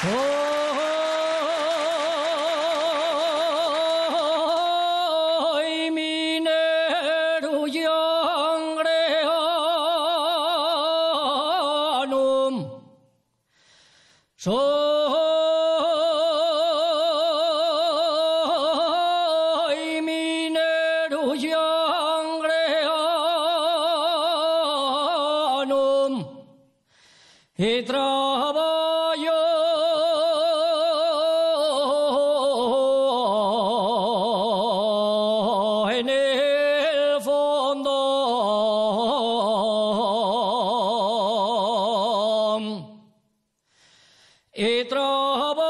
Soy minero y angreanum. Soy minero y angreanum. Y trabajo en el fondo y trabajo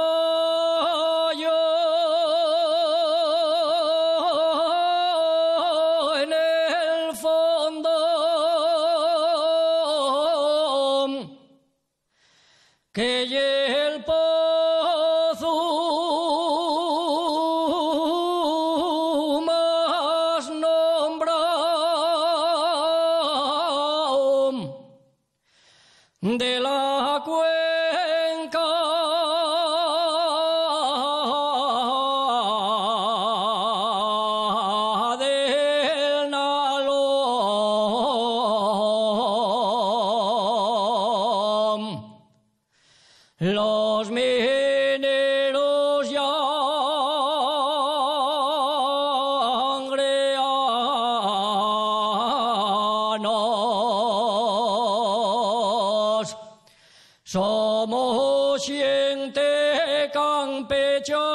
en el fondo que el pozo más nombrado de la cuenca del Nalón. Los mineros ya angreanos somos gente campechana.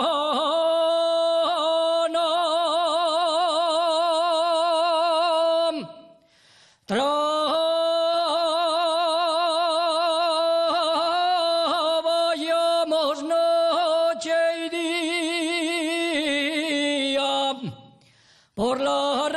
Trabajamos noche y día por la